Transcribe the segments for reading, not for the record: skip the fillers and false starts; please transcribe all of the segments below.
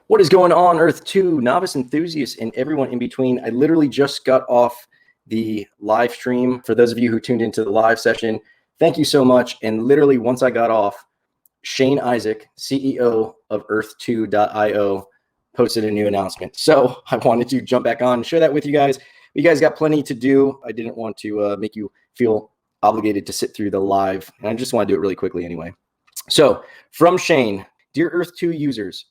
What is going on, Earth 2, novice enthusiasts, and everyone in between? I literally just got off the live stream. For those of you who tuned into the live session, thank you so much. And literally once I got off, Shane Isaac, CEO of Earth2.io, posted a new announcement. So I wanted to jump back on and share that with you guys. You guys got plenty to do. I didn't want to make you feel obligated to sit through the live, and I just want to do it really quickly anyway. So from Shane, dear Earth2 users,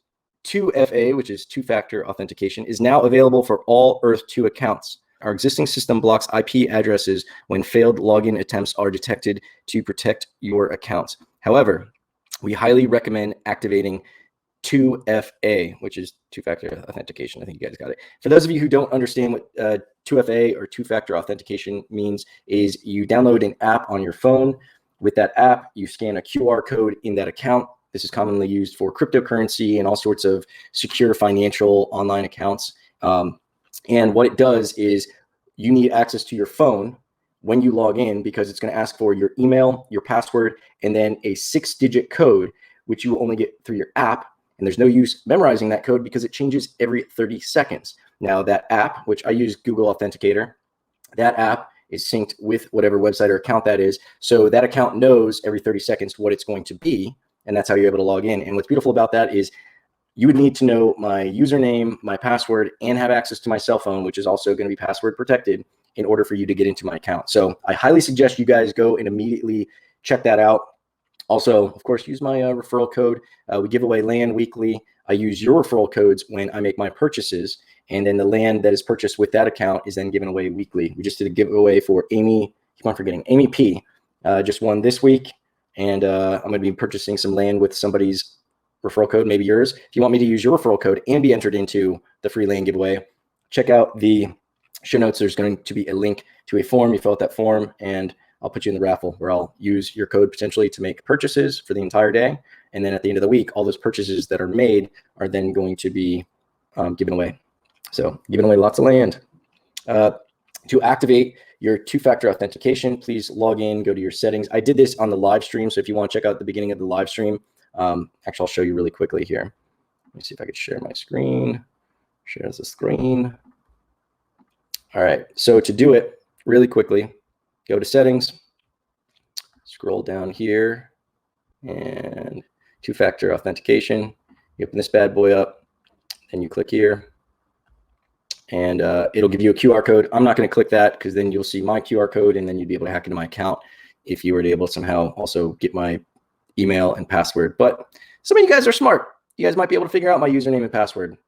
2FA, which is two-factor authentication, is now available for all Earth2 accounts. Our existing system blocks IP addresses when failed login attempts are detected to protect your accounts. However, we highly recommend activating 2FA, which is two-factor authentication. I think you guys got it. For those of you who don't understand what 2FA or two-factor authentication means, is you download an app on your phone. With that app, you scan a QR code in that account. This is commonly used for cryptocurrency and all sorts of secure financial online accounts. And what it does is you need access to your phone when you log in, because it's going to ask for your email, your password, and then a 6-digit code, which you will only get through your app. And there's no use memorizing that code because it changes every 30 seconds. Now that app, which I use Google Authenticator, that app is synced with whatever website or account that is. So that account knows every 30 seconds what it's going to be. And that's how you're able to log in. And what's beautiful about that is you would need to know my username, my password, and have access to my cell phone, which is also going to be password protected, in order for you to get into my account. So I highly suggest you guys go and immediately check that out. Also, of course, use my referral code. We give away land weekly. I use your referral codes when I make my purchases. And then the land that is purchased with that account is then given away weekly. We just did a giveaway for Amy, keep on forgetting, Amy P. Just won this week. And I'm going to be purchasing some land with somebody's referral code, maybe yours. If you want me to use your referral code and be entered into the free land giveaway, check out the show notes. There's going to be a link to a form. You fill out that form, and I'll put you in the raffle where I'll use your code potentially to make purchases for the entire day. And then at the end of the week, all those purchases that are made are then going to be given away. So giving away lots of land. To activate your two-factor authentication, please log in, go to your settings. I did this on the live stream, so if you want to check out the beginning of the live stream, actually, I'll show you really quickly here. Let me see if I could share my screen. Share the screen. All right, so to do it really quickly, go to settings, scroll down here, and two-factor authentication. You open this bad boy up, and you click here. And it'll give you a QR code. I'm not going to click that because then you'll see my QR code, and then you'd be able to hack into my account if you were to able to somehow also get my email and password. But some of you guys are smart. You guys might be able to figure out my username and password.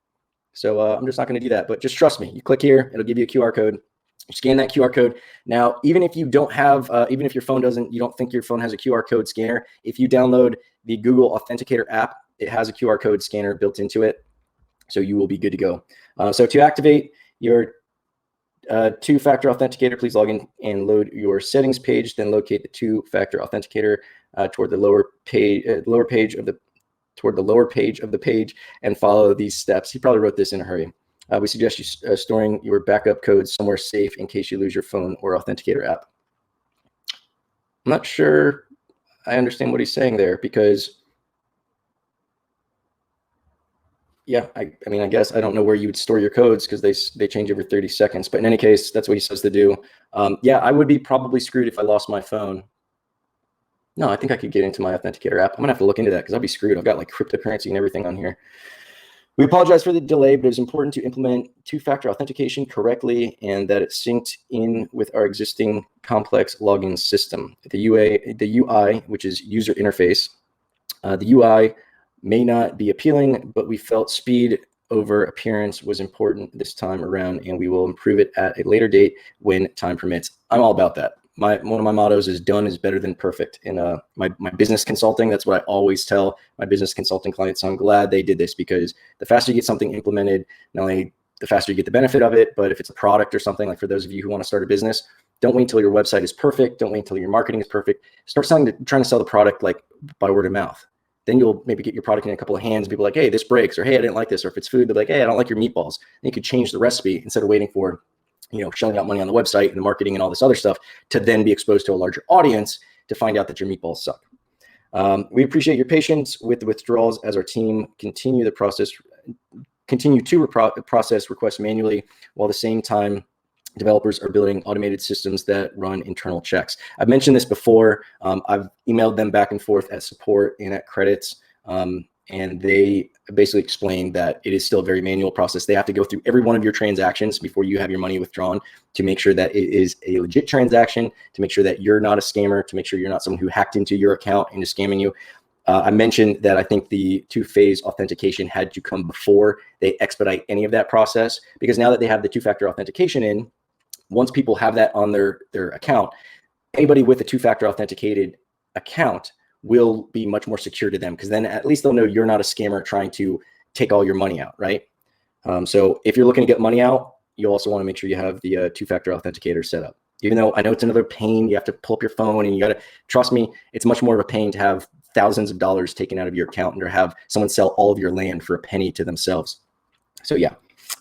So I'm just not going to do that. But just trust me. You click here. It'll give you a QR code. You scan that QR code. Now, even if you don't have, even if your phone doesn't, you don't think your phone has a QR code scanner, if you download the Google Authenticator app, it has a QR code scanner built into it. So you will be good to go. So to activate your two-factor authenticator, please log in and load your settings page. Then locate the two-factor authenticator toward the lower page of the page, and follow these steps. He probably wrote this in a hurry. We suggest you storing your backup codes somewhere safe in case you lose your phone or authenticator app. I'm not sure I understand what he's saying there, because yeah, I mean, I guess I don't know where you would store your codes because they change every 30 seconds. But in any case, that's what he says to do. Yeah, I would be probably screwed if I lost my phone. No, I think I could get into my authenticator app. I'm gonna have to look into that because I'll be screwed. I've got like cryptocurrency and everything on here. We apologize for the delay, but it's important to implement two-factor authentication correctly and that it's synced in with our existing complex login system. The UI, which is user interface, the UI may not be appealing, but we felt speed over appearance was important this time around, and we will improve it at a later date when time permits. I'm all about that. One of my mottos is done is better than perfect. In my business consulting, that's what I always tell my business consulting clients. So I'm glad they did this, because the faster you get something implemented, not only the faster you get the benefit of it, but if it's a product or something, like for those of you who want to start a business, don't wait until your website is perfect. Don't wait until your marketing is perfect. Start trying to sell the product like by word of mouth. Then you'll maybe get your product in a couple of hands. People are like, hey, this breaks, or hey, I didn't like this. Or if it's food, they're like, hey, I don't like your meatballs. And you could change the recipe instead of waiting for, shelling out money on the website and the marketing and all this other stuff to then be exposed to a larger audience to find out that your meatballs suck. We appreciate your patience with the withdrawals as our team continue the process continue to process requests manually, while at the same time, developers are building automated systems that run internal checks. I've mentioned this before. I've emailed them back and forth at support and at credits, and they basically explained that it is still a very manual process. They have to go through every one of your transactions before you have your money withdrawn to make sure that it is a legit transaction, to make sure that you're not a scammer, to make sure you're not someone who hacked into your account and is scamming you. I mentioned that I think the two-phase authentication had to come before they expedite any of that process, because now that they have the two-factor authentication in, once people have that on their account, anybody with a two-factor authenticated account will be much more secure to them, because then at least they'll know you're not a scammer trying to take all your money out, right? So if you're looking to get money out, you also want to make sure you have the two-factor authenticator set up. Even though I know it's another pain, you have to pull up your phone and you got to, trust me, it's much more of a pain to have thousands of dollars taken out of your account and to have someone sell all of your land for a penny to themselves. So yeah,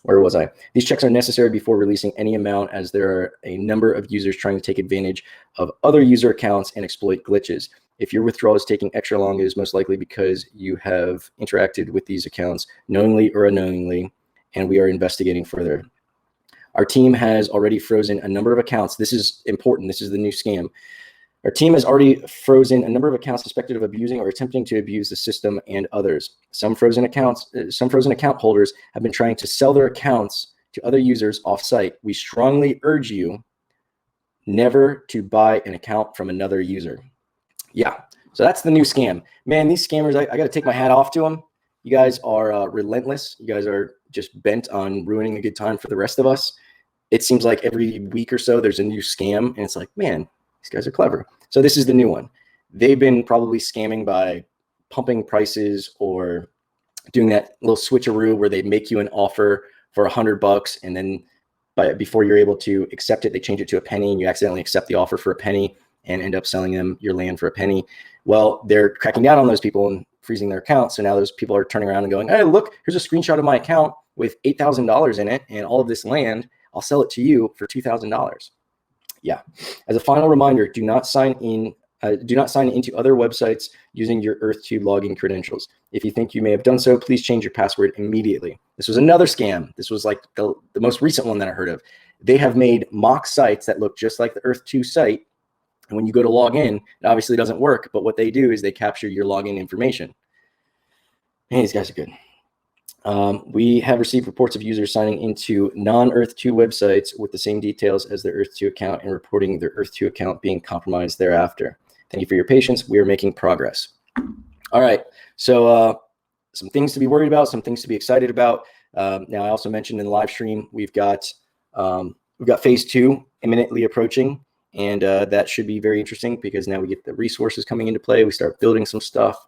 where was I? These checks are necessary before releasing any amount, as there are a number of users trying to take advantage of other user accounts and exploit glitches. If your withdrawal is taking extra long, it is most likely because you have interacted with these accounts knowingly or unknowingly, and we are investigating further. Our team has already frozen a number of accounts. This is important. This is the new scam. Our team has already frozen a number of accounts suspected of abusing or attempting to abuse the system and others. Some frozen account holders have been trying to sell their accounts to other users off-site. We strongly urge you never to buy an account from another user. Yeah, so that's the new scam. Man, these scammers, I got to take my hat off to them. You guys are relentless. You guys are just bent on ruining a good time for the rest of us. It seems like every week or so there's a new scam, and it's like, man, these guys are clever. So this is the new one. They've been probably scamming by pumping prices or doing that little switcheroo where they make you an offer for $100, and then before you're able to accept it, they change it to a penny, and you accidentally accept the offer for a penny and end up selling them your land for a penny. Well, they're cracking down on those people and freezing their accounts. So now those people are turning around and going, hey, look, here's a screenshot of my account with $8,000 in it and all of this land. I'll sell it to you for $2,000. Yeah. As a final reminder, do not sign into other websites using your Earth2 login credentials. If you think you may have done so, please change your password immediately. This was another scam. This was like the most recent one that I heard of. They have made mock sites that look just like the Earth2 site. And when you go to log in, it obviously doesn't work. But what they do is they capture your login information. Man, these guys are good. We have received reports of users signing into non-Earth2 websites with the same details as their Earth2 account and reporting their Earth2 account being compromised thereafter. Thank you for your patience. We are making progress. All right. So some things to be worried about, some things to be excited about. Now, I also mentioned in the live stream, we've got phase 2 imminently approaching. And that should be very interesting because now we get the resources coming into play. We start building some stuff.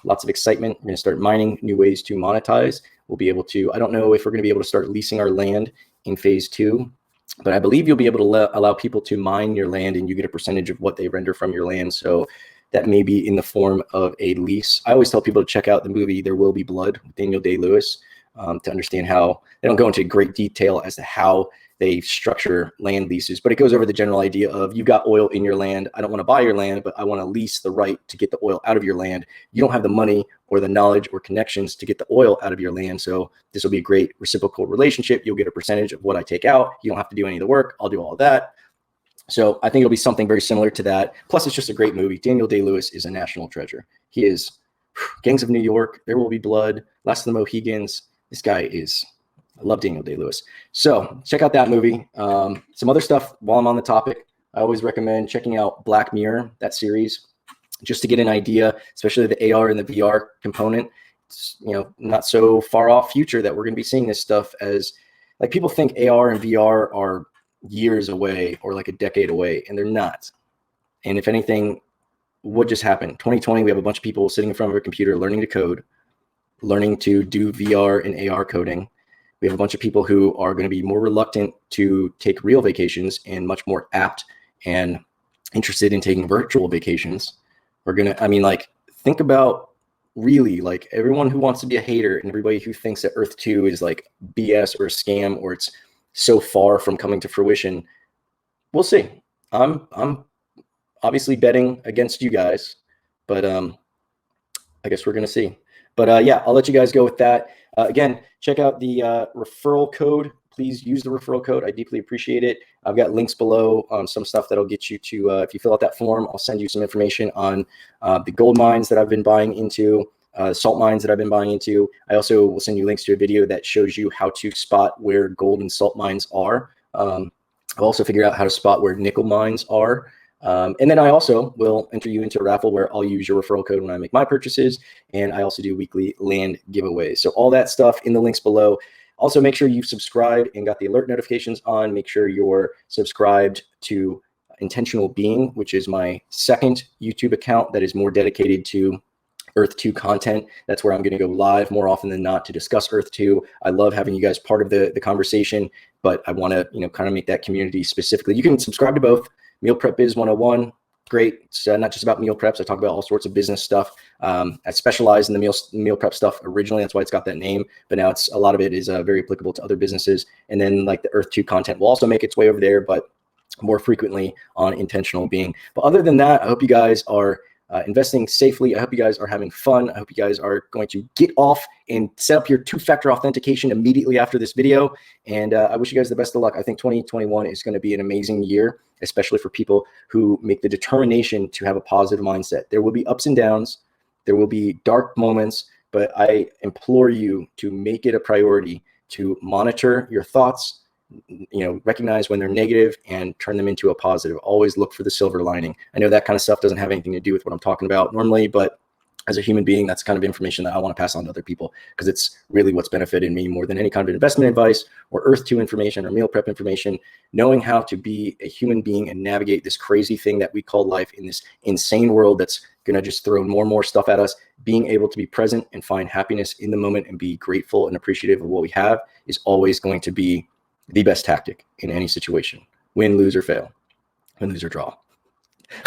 Lots of excitement. We're going to start mining new ways to monetize. We'll be able to, I don't know if we're going to be able to start leasing our land in phase 2, but I believe you'll be able to allow people to mine your land and you get a percentage of what they render from your land. So that may be in the form of a lease. I always tell people to check out the movie There Will Be Blood with Daniel Day-Lewis to understand how, they don't go into great detail as to how they structure land leases, but it goes over the general idea of you've got oil in your land. I don't want to buy your land, but I want to lease the right to get the oil out of your land. You don't have the money or the knowledge or connections to get the oil out of your land. So this will be a great reciprocal relationship. You'll get a percentage of what I take out. You don't have to do any of the work. I'll do all of that. So I think it'll be something very similar to that. Plus, it's just a great movie. Daniel Day-Lewis is a national treasure. He is Gangs of New York, There Will Be Blood, Last of the Mohegans. This guy is... I love Daniel Day-Lewis. So check out that movie. Some other stuff while I'm on the topic. I always recommend checking out Black Mirror, that series, just to get an idea, especially the AR and the VR component. It's, not so far off future that we're going to be seeing this stuff as, like, people think AR and VR are years away or like a decade away, and they're not. And if anything, what just happened? 2020, we have a bunch of people sitting in front of a computer learning to code, learning to do VR and AR coding. We have a bunch of people who are going to be more reluctant to take real vacations and much more apt and interested in taking virtual vacations. We're going to, think about really like everyone who wants to be a hater and everybody who thinks that Earth 2 is like BS or a scam or it's so far from coming to fruition. We'll see. I'm obviously betting against you guys, but I guess we're going to see. But yeah, I'll let you guys go with that. Again, check out the referral code. Please use the referral code. I deeply appreciate it. I've got links below on some stuff that'll get you to, if you fill out that form, I'll send you some information on the gold mines that I've been buying into, salt mines that I've been buying into. I also will send you links to a video that shows you how to spot where gold and salt mines are. I'll also figure out how to spot where nickel mines are. And then I also will enter you into a raffle where I'll use your referral code when I make my purchases. And I also do weekly land giveaways. So all that stuff in the links below. Also, make sure you've subscribed and got the alert notifications on. Make sure you're subscribed to Intentional Being, which is my second YouTube account that is more dedicated to Earth 2 content. That's where I'm going to go live more often than not to discuss Earth 2. I love having you guys part of the conversation, but I want to, kind of make that community specifically. You can subscribe to both. Meal Prep Biz 101, great. It's not just about meal preps. I talk about all sorts of business stuff. I specialize in the meal prep stuff originally. That's why it's got that name. But now a lot of it is very applicable to other businesses. And then like the Earth 2 content will also make its way over there, but more frequently on Intentional Being. But other than that, I hope you guys are investing safely. I hope you guys are having fun. I hope you guys are going to get off and set up your two-factor authentication immediately after this video. And I wish you guys the best of luck. I think 2021 is going to be an amazing year, especially for people who make the determination to have a positive mindset. There will be ups and downs. There will be dark moments, but I implore you to make it a priority to monitor your thoughts, recognize when they're negative and turn them into a positive. Always look for the silver lining. I know that kind of stuff doesn't have anything to do with what I'm talking about normally, but as a human being, that's kind of information that I want to pass on to other people because it's really what's benefited me more than any kind of investment advice or Earth 2 information or meal prep information. Knowing how to be a human being and navigate this crazy thing that we call life in this insane world that's going to just throw more and more stuff at us. Being able to be present and find happiness in the moment and be grateful and appreciative of what we have is always going to be the best tactic in any situation. Win, lose, or fail. Win, lose, or draw.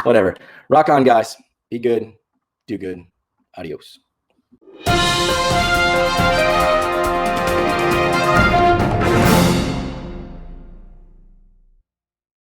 Whatever. Rock on, guys. Be good. Do good. Adios.